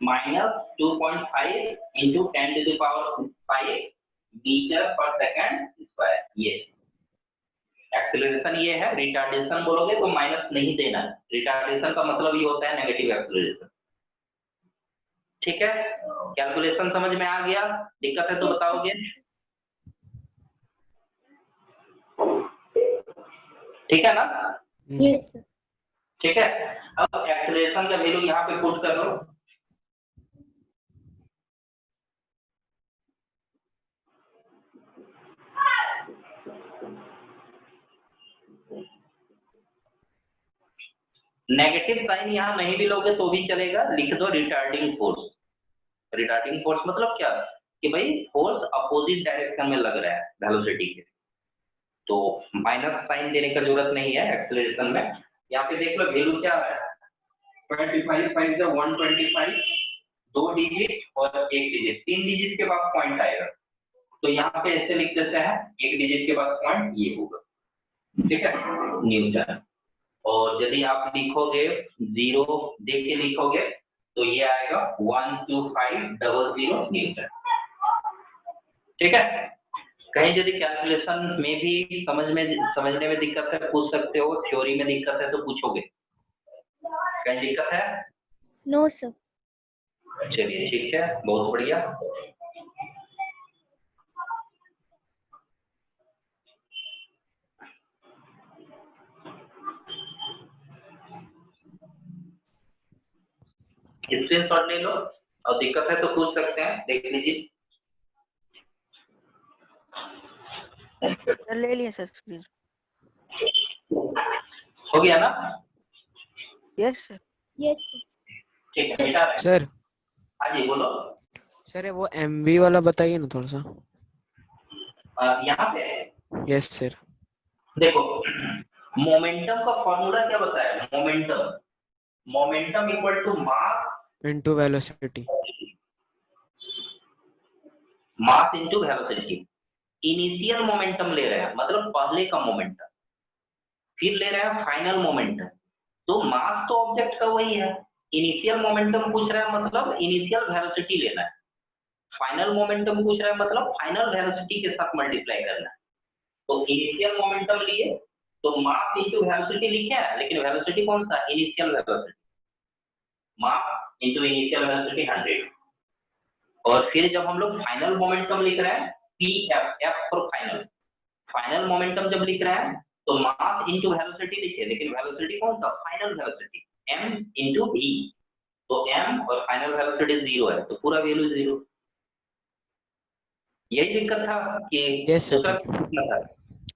-2.5 into 10⁵ metre per second square, ये एक्सेलरेशन ये है। रिटार्डेशन बोलोगे तो माइनस नहीं देना, रिटार्डेशन का मतलब ये होता है नेगेटिव एक्सेलरेशन। ठीक है, कैलकुलेशन समझ में आ गया, दिक्कत है तो बताओगे। ठीक है ना? Yes sir. ठीक है, अब एक्सेलरेशन का वैल्यू यहाँ पे पुट कर लो, नेगेटिव साइन यहाँ नहीं भी लोगे तो भी चलेगा, लिख दो रिटार्डिंग फोर्स। रिटार्डिंग फोर्स मतलब क्या कि भाई फोर्स अपोजिट डायरेक्शन में लग रहा है वेलोसिटी के, तो माइनस साइन देने का जरूरत नहीं है एक्सेलरेशन में। यहाँ पे देख लो वैल्यू क्या है, 25 5 से 125, 2 डिजिट और 1 डिजिट, 3 डिजिट के बाद पॉइंट आएगा, तो यहाँ पे ऐसे लिख देते हैं 1 डिजिट के बाद पॉइंट ये होगा, ठीक है, न्यूटन। और यदि आप लिखोगे 0 दे के लिखोगे तो ये आएगा 12500 न्यूटन, ठीक है। कहीं यदि कैलकुलेशन में भी समझने में दिक्कत है पूछ सकते हो, थ्योरी में दिक्कत है तो पूछोगे, कहीं दिक्कत है? No sir. चलिए ठीक है, बहुत बढ़िया। स्क्रीनशॉट ले लो और दिक्कत है तो पूछ सकते हैं, देख लीजिए। ले लिया सर स्क्रीन। हो गया ना? Yes sir. Yes sir. ठीक है बेटा। सर हाँ जी बोलो। सर वो MV वाला बताइए ना थोड़ा सा। यहाँ पे यस सर। देखो मोमेंटम का फॉर्मूला क्या बताया, momentum equal to mass into velocity. Mass into velocity. Initial momentum ले रहे हैं मतलब पहले का मोमेंटम, फिर ले रहे हैं फाइनल मोमेंटम, तो मास तो ऑब्जेक्ट का वही है, इनिशियल मोमेंटम पूछ रहा है मतलब इनिशियल वेलोसिटी लेना है, फाइनल मोमेंटम पूछ रहा है मतलब फाइनल वेलोसिटी के साथ मल्टीप्लाई करना है। तो इनिशियल मोमेंटम लिए तो मास इनटू वेलोसिटी लिखे हैं, लेकिन वेलोसिटी कौन सा, initial velocity, mass into initial velocity 100। और फिर जब हम लोग फाइनल मोमेंटम लिख रहे हैं PF, F for final, final momentum जब लिख रहे हैं तो मास इनटू वेलोसिटी लिखे, लेकिन वेलोसिटी कौन सा, final velocity m into v, तो m और फाइनल वेलोसिटी 0 है तो पूरा वैल्यू 0। यही दिक्कत था कि यस सर।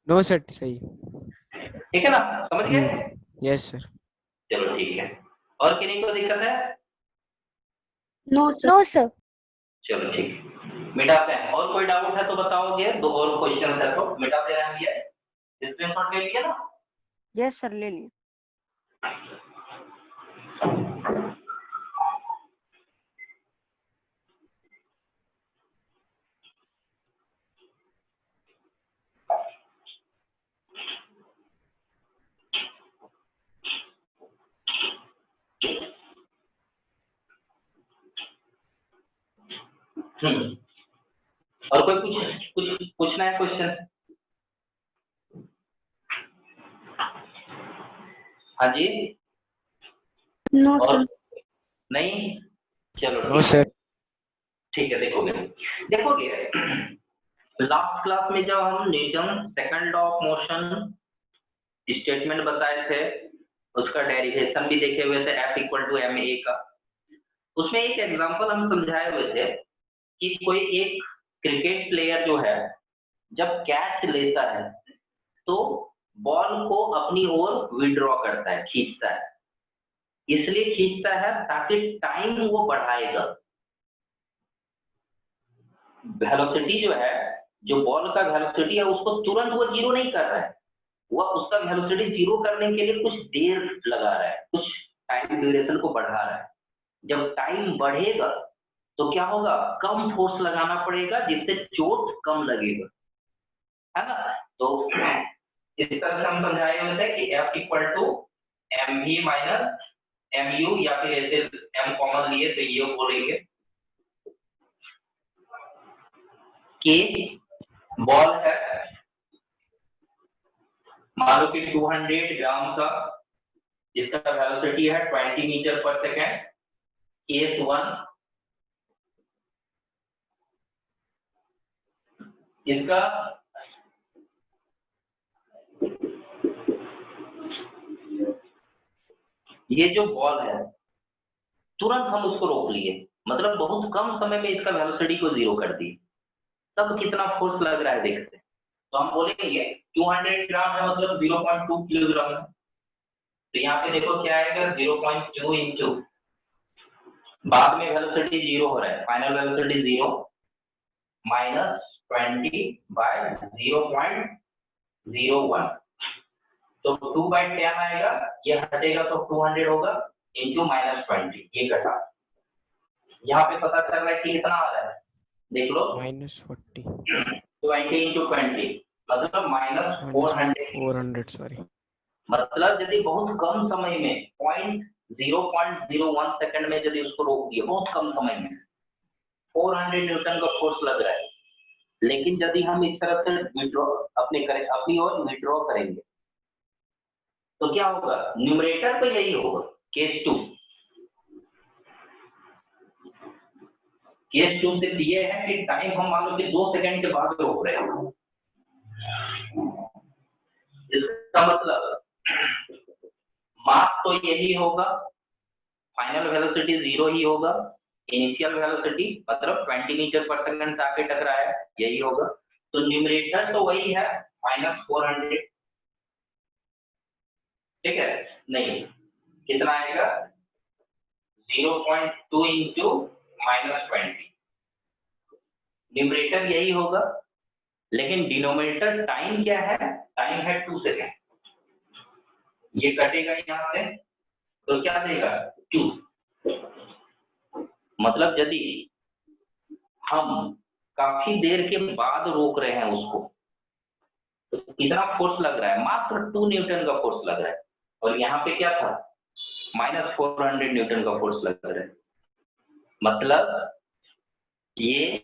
नो सर सही। ठीक है ना, समझ गए? Yes sir. चलो ठीक है, और किन्हीं को दिक्कत है? No sir. No sir. चलो ठीक, मिटाते हैं। और कोई डाउट है तो बताओगे, 2 और क्वेश्चन है तो मिटाते रहेंगे। स्क्रीनशॉट ले लिया ना? यस सर ले लिया। और कोई कुछ पूछना है क्वेश्चन? हाँ जी। No sir. नहीं, चलो नो सर। ठीक है। देखोगे लास्ट क्लास में जब हम Newton second law of motion statement बताए थे, उसका डेरिवेशन भी देखे हुए थे, F इक्वल टू ma का। उसमें एक एग्जांपल हम समझाए हुए थे कि कोई एक क्रिकेट प्लेयर जो है जब कैच लेता है तो बॉल को अपनी ओर विड्रॉ करता है, खींचता है। इसलिए खींचता है ताकि टाइम वो बढ़ाएगा। वेलोसिटी जो है, जो बॉल का वेलोसिटी है, उसको तुरंत वो 0 नहीं कर रहा है, वो उसका वेलोसिटी 0 करने के लिए कुछ देर लगा रहा है, कुछ टाइम ड्यूरेशन को बढ़ा रहा है। जब टाइम बढ़ेगा तो क्या होगा, कम फोर्स लगाना पड़ेगा जिससे चोट कम लगेगा, है ना। तो इस तरह से हम समझाए हुए थे कि F equal to mv minus mu, या फिर ऐसे m कॉमन लिए तो ये बोलेंगे कि बॉल है, मान लो कि 200 ग्राम का, जिसका वेलोसिटी है 20 मीटर पर सेकेंड, केस 1। इसका ये जो बॉल है तुरंत हम उसको रोक लिए, मतलब बहुत कम समय में इसका वेलोसिटी को 0 कर दिए, तब कितना फोर्स लग रहा है देखते हैं। तो हम बोलेंगे 200 ग्राम है मतलब 0.2 किलोग्राम है। तो यहाँ पे देखो क्या आएगा 0.2 इंटू, बाद में वेलोसिटी 0 हो रहा है, फाइनल वेलोसिटी 0 माइनस 20 बाय 0.01, तो 2/10 आएगा, ये हटेगा तो 200 होगा इंटू -20, ये घटा। यहाँ पे पता चल रहा है कि कितना आ रहा है, देख लो -40 20 इंटू 20 मतलब -400, सॉरी। मतलब यदि बहुत कम समय में 0.01 सेकंड में यदि उसको रोक दिया, बहुत कम समय में 400 न्यूटन का फोर्स लग रहा है, लेकिन यदि हम इस तरह से विड्रॉ अपनी ओर विड्रॉ करेंगे तो क्या होगा, न्यूमरेटर तो यही होगा केस 2 सिर्फ ये है कि टाइम हम मान लो कि 2 सेकंड के बाद रोक रहे हैं, इसका मतलब मास तो यही होगा, फाइनल वेलोसिटी 0 ही होगा, इनिशियल वेलोसिटी मतलब 20 मीटर पर सेकंड से आके टकराया यही होगा, तो न्यूमरेटर तो वही है -400, ठीक है, नहीं कितना आएगा 0.2 इंटू -20, न्यूमरेटर यही होगा, लेकिन डिनोमिनेटर टाइम क्या है, टाइम है 2 सेकेंड, ये कटेगा यहाँ से तो क्या देगा 2, मतलब यदि हम काफी देर के बाद रोक रहे हैं उसको तो कितना फोर्स लग रहा है, मात्र 2 न्यूटन का फोर्स लग रहा है, और यहाँ पे क्या था -400 न्यूटन का फोर्स लग रहा है, मतलब ये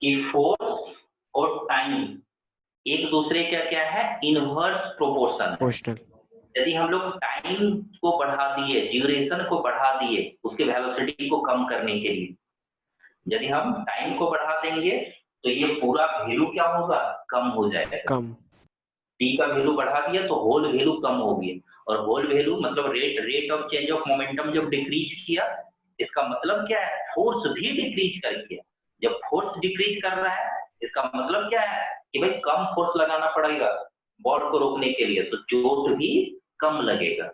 कि फोर्स और टाइम एक दूसरे का क्या है, इनवर्स प्रोपोर्शन। यदि हम लोग टाइम को बढ़ा दिए, ड्यूरेशन को बढ़ा दिए उसके वेलोसिटी को कम करने के लिए, यदि हम टाइम को बढ़ा देंगे तो ये पूरा वैल्यू क्या होगा, कम हो जाएगा, कम, टी का वैल्यू बढ़ा दिया तो होल वैल्यू कम होगी, और होल वैल्यू मतलब rate of change of momentum जब डिक्रीज किया, इसका मतलब क्या है, फोर्स भी डिक्रीज कर दिया, जब फोर्स डिक्रीज कर रहा है इसका मतलब क्या है कि भाई कम फोर्स लगाना पड़ेगा बॉल को रोकने के लिए, तो चोट भी कम लगेगा,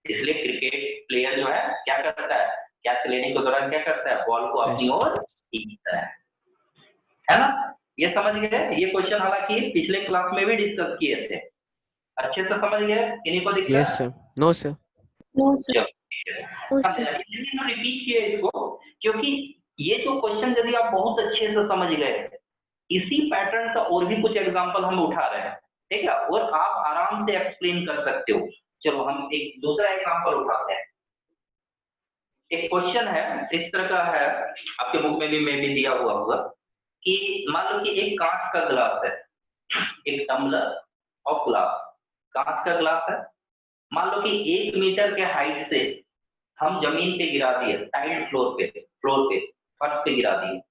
इसलिए क्रिकेट प्लेयर जो है क्या करता है, कैच लेने के दौरान क्या करता है, बॉल को अपनी ओर खींचता है ना, ये समझ गए, ये क्वेश्चन हालांकि पिछले क्लास में भी डिस्कस किए थे, अच्छे से समझ गए, इन्हीं को दिक्कत, yes sir, no sir, No, sir. Repeat किए इसको, क्योंकि ये जो क्वेश्चन यदि आप बहुत अच्छे से समझ गए, इसी पैटर्न का और भी कुछ एग्जांपल हम उठा रहे हैं, ठीक है, और आप आराम से एक्सप्लेन कर सकते हो। चलो हम एक दूसरा एग्जांपल उठाते हैं, एक क्वेश्चन है इस तरह का है, आपके बुक में भी दिया हुआ होगा कि मान लो कि एक कांच का ग्लास है, एक टम्बलर ऑफ ग्लास, कांच का ग्लास है, मान लो कि 1 मीटर के हाइट से हम जमीन पे गिरा दिए, टाइल्ड फ्लोर पे फर्श पे गिरा दिए,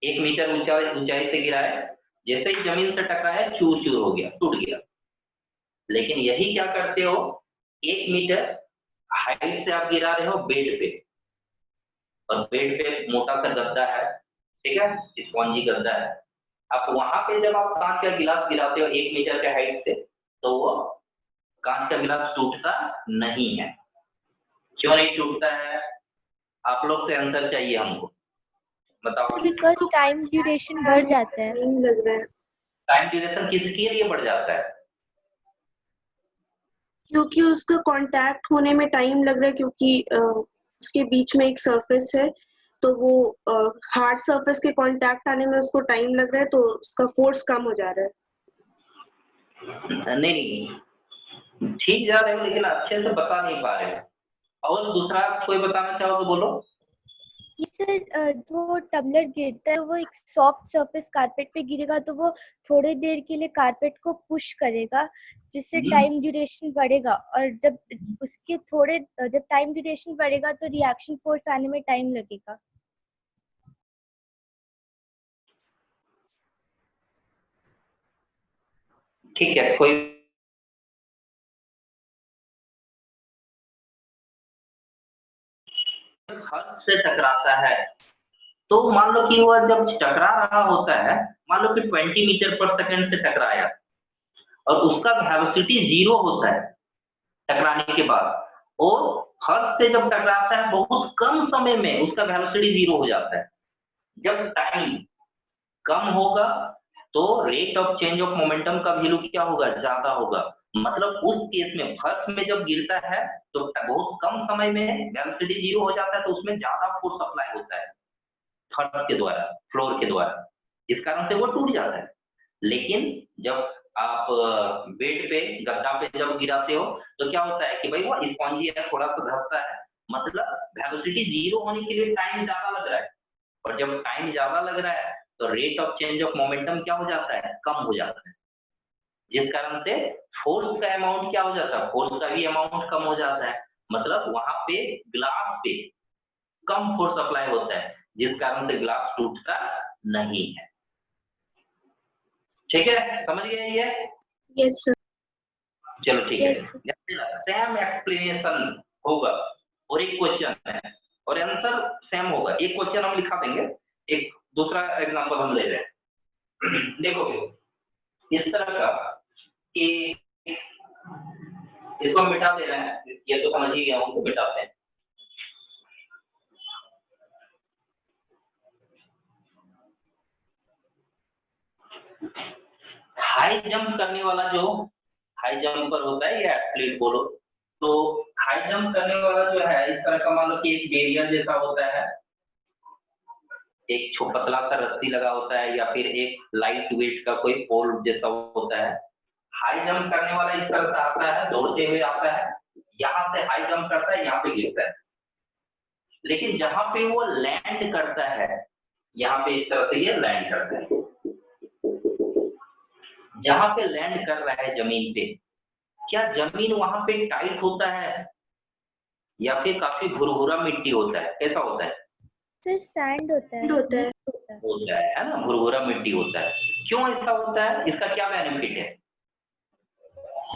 1 मीटर ऊंचाई से गिराए, जैसे ही जमीन से टकराया चूर चूर हो गया, टूट गया, लेकिन यही क्या करते हो, 1 मीटर हाइट से आप गिरा रहे हो बेड पे, और बेड पे मोटा सा गद्दा है, ठीक है, स्पॉन्जी गद्दा है, अब वहां पे जब आप कांच का गिलास गिराते हो 1 मीटर के हाइट से, तो वो कांच का गिलास टूटता नहीं है, क्यों नहीं टूटता है, आप लोग से आंसर चाहिए हमको, बताओ। बिकॉज टाइम ड्यूरेशन बढ़ जाता है। नहीं लग रहा है, टाइम ड्यूरेशन किसके लिए बढ़ जाता है, क्योंकि उसका कांटेक्ट होने में टाइम लग रहा है, क्योंकि उसके बीच में एक सरफेस है, तो वो हार्ड सरफेस के कांटेक्ट आने में उसको टाइम लग रहा है, तो उसका फोर्स कम हो जा रहा है। नहीं ठीक जा रहे हो, लेकिन अच्छे से बता नहीं पा रहे हो, और दूसरा कोई बताना चाहो तो बोलो। ये सर जो टम्बलर गिरता है वो एक सॉफ्ट सरफेस कारपेट पे गिरेगा, तो वो थोड़ी देर के लिए कारपेट को पुश करेगा, जिससे टाइम ड्यूरेशन बढ़ेगा, और जब टाइम ड्यूरेशन बढ़ेगा तो रिएक्शन फोर्स आने में टाइम लगेगा। ठीक है, कोई हद से टकराता है, तो मान लो कि वह जब टकरा रहा होता है, मान लो कि 20 मीटर पर सेकंड से टकराया और उसका वेलोसिटी 0 होता है, टकराने के बाद, और फर्स्ट से जब टकराता है बहुत कम समय में उसका वेलोसिटी 0 हो जाता है। जब टाइम कम होगा तो rate of change of momentum का वैल्यू क्या होगा, ज्यादा होगा। मतलब उस केस में फर्स्ट में जब गिरता है तो बहुत कम समय में वेलोसिटी 0 हो जाता है, तो उसमें ज्यादा फोर्स अप्लाई होता है फर्स्ट के द्वारा, फ्लोर के द्वारा, इस कारण से वो टूट जाता है। लेकिन जब आप बेड पे, गद्दा पे जब गिराते हो तो क्या होता है कि भाई वो स्पॉन्जी है, थोड़ा सा धसता है, मतलब वेलोसिटी 0 होने के लिए टाइम ज्यादा लग रहा है, और जब टाइम ज्यादा लग रहा है तो rate of change of momentum क्या हो जाता है, कम हो जाता है, जिस कारण से फोर्स का अमाउंट क्या हो जाता है, फोर्स का भी अमाउंट कम हो जाता है। मतलब वहां पे ग्लास पे कम फोर्स अप्लाई होता है, जिस कारण से ग्लास टूटता नहीं है। ठीक है, समझ गए ये? Yes, sir. चलो ठीक है, Yes, sir. सेम एक्सप्लेनेशन होगा और एक क्वेश्चन है और आंसर सेम होगा। एक क्वेश्चन हम लिखा देंगे, एक दूसरा एग्जांपल हम ले रहे हैं। देखो इस तरह का कि इसको हम मिटा दे रहे हैं, ये तो समझ ही गया हूं, मिटाते हैं। हाई जंप करने वाला जो हाई जंपर होता है या एथलीट बोलो, तो हाई जंप करने वाला जो है इस तरह का, मान लो कि एक बैरियर जैसा होता है, एक छोटा पतला सा रस्सी लगा होता है, या फिर एक लाइट वेट का कोई पोल जैसा होता है। हाई जंप करने वाला इस तरह से आता है, दौड़ते हुए आता है, यहाँ से हाई जंप करता है, यहाँ पे गिरता है। लेकिन जहां पे वो लैंड करता है, यहाँ पे इस तरह से ये लैंड करता है, जहां पे लैंड कर रहा है जमीन पे, क्या जमीन वहां पे टाइट होता है या फिर काफी भुरभुरा मिट्टी होता है, कैसा होता है? सर सैंड होता है. होता है. होता है ना, भुरभुरा मिट्टी होता है। क्यों ऐसा होता है, इसका क्या बेनिफिट है?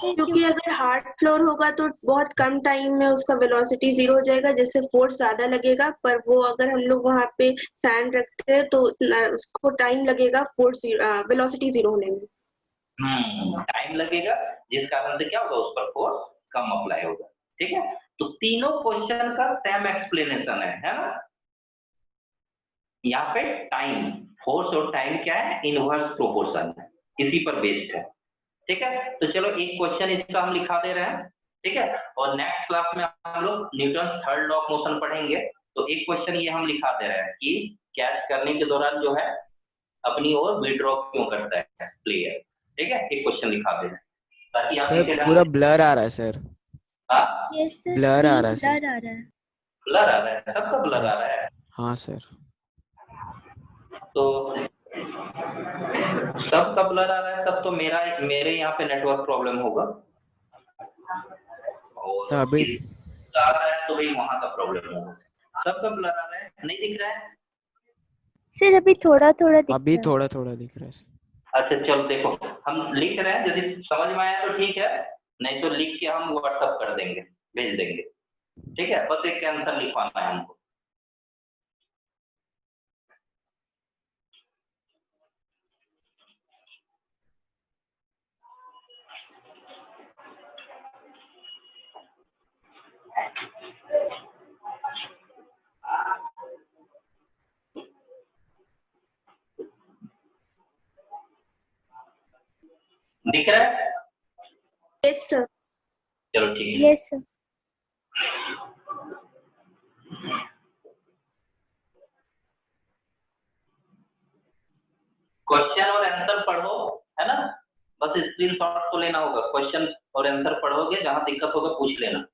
क्योंकि अगर हार्ड फ्लोर होगा तो बहुत कम टाइम में उसका वेलोसिटी 0 हो जाएगा, जैसे फोर्स ज्यादा लगेगा, पर वो अगर हम लोग वहां पे सैंड रखते हैं तो उसको टाइम लगेगा फोर्स वेलोसिटी 0 होने में. टाइम लगेगा, जिस कारण से क्या होगा, उस पर फोर्स कम अप्लाई होगा। ठीक है, तो तीनों क्वेश्चन का सेम एक्सप्लेनेशन है ना। यहाँ पे टाइम, फोर्स और टाइम क्या है, इनवर्स प्रोपोर्शन है, इसी पर बेस्ड है। ठीक है, तो चलो एक क्वेश्चन इसका हम लिखा दे रहे हैं। ठीक है, और नेक्स्ट क्लास में हम लोग Newton third law of motion पढ़ेंगे। तो एक क्वेश्चन ये हम लिखा दे रहे हैं कि कैच करने के दौरान जो है अपनी ओर विड्रॉ क्यों करता है प्लेयर। ठीक है, एक क्वेश्चन लिखा दे रहे हैं ताकि आप सर पूरा ब्लर आ रहा है सर, Yes, sir. ब्लर आ Screen रहा है सर। blur आ रहा है. ब्लर आ रहा है, सबका ब्लर आ Yes. रहा है। हाँ सर। तो सबका ब्लर आ रहा है, तब तो मेरे यहाँ पे नेटवर्क प्रॉब्लम होगा, और सर अभी आ रहा है तो भाई वहां का प्रॉब्लम होगा। सबका ब्लर आ रहा है, नहीं दिख रहा है? सर अभी थोड़ा थोड़ा दिख अभी रहा है. थोड़ा थोड़ा दिख रहा है सर। अच्छा चलो देखो, हम लिख रहे हैं, यदि समझ में आया तो ठीक है, नहीं तो लिख के हम व्हाट्सअप कर देंगे, भेज देंगे। ठीक है, बस एक आंसर लिखवाना है हमको। दिख रहा है? Yes, sir. चलो ठीक है। Yes, sir. क्वेश्चन और आंसर पढ़ो, है ना, बस स्क्रीनशॉट तो लेना होगा, क्वेश्चन और आंसर पढ़ोगे, जहां दिक्कत होगा पूछ लेना।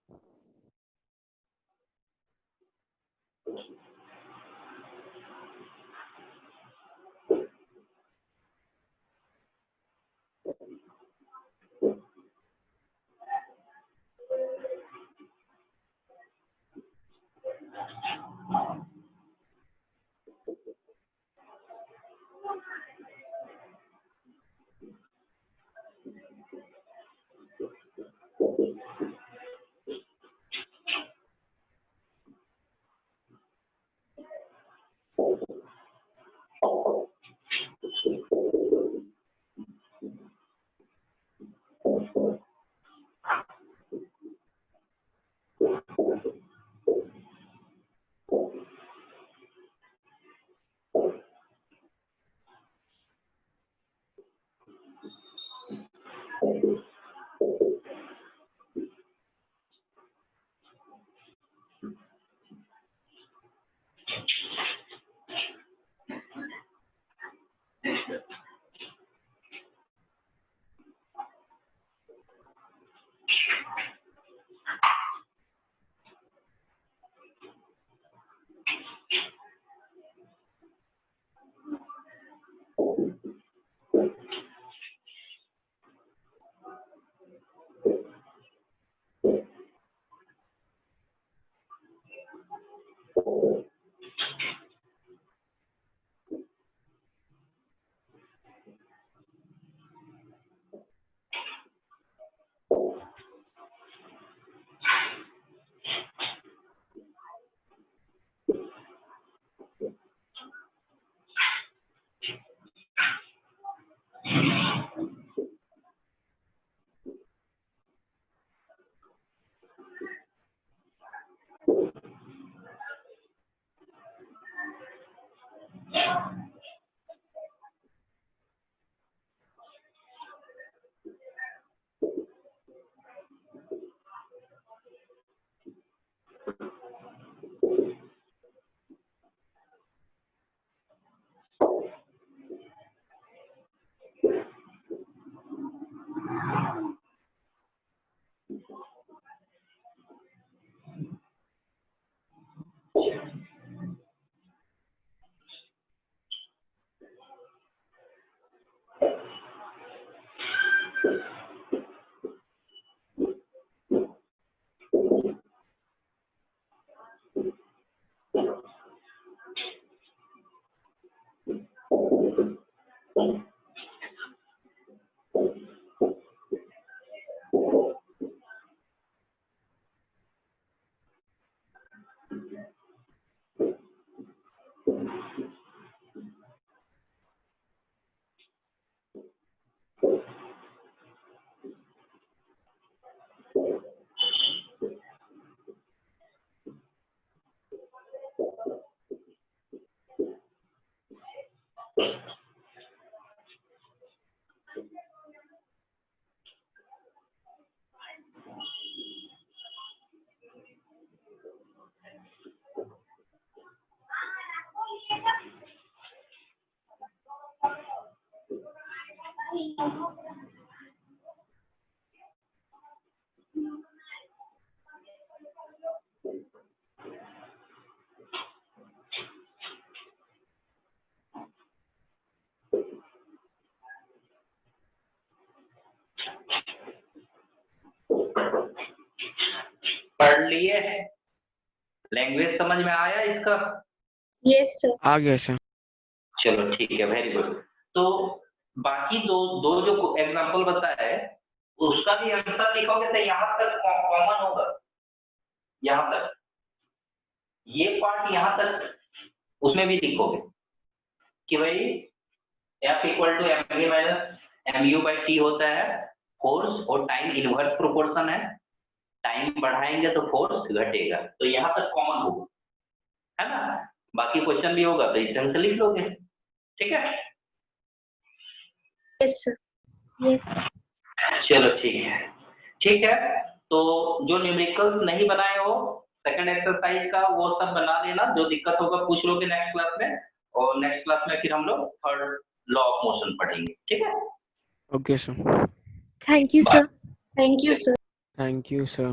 पढ़ लिए? लैंग्वेज समझ में आया इसका? Yes, sir. आ गया सर। चलो ठीक है, वेरी गुड। तो बाकी दो जो एग्जांपल बताया है उसका भी आंसर लिखोगे तो यहाँ तक कॉमन होगा, यहाँ तक ये पार्ट यहाँ तक उसमें भी लिखोगे कि भाई F equal to M V minus M U by T होता है फोर्स, और टाइम इनवर्स प्रोपोर्शन है, टाइम बढ़ाएंगे तो फोर्स घटेगा, तो यहाँ तक कॉमन होगा, है ना? बाकी क्वेश्चन भी होगा तो इसे हमसे लिख लोगे, ठीक है? Yes, sir. Yes. चलो ठीक है। तो जो न्यूमेरिकल्स नहीं बनाए हो सेकंड एक्सरसाइज का वो सब बना लेना, जो दिक्कत होगा पूछ लोगे नेक्स्ट क्लास में, और नेक्स्ट क्लास में फिर हम लोग थर्ड लॉ ऑफ मोशन पढ़ेंगे, ठीक है? Okay sir. Thank you, sir. Thank you, sir. Thank you sir.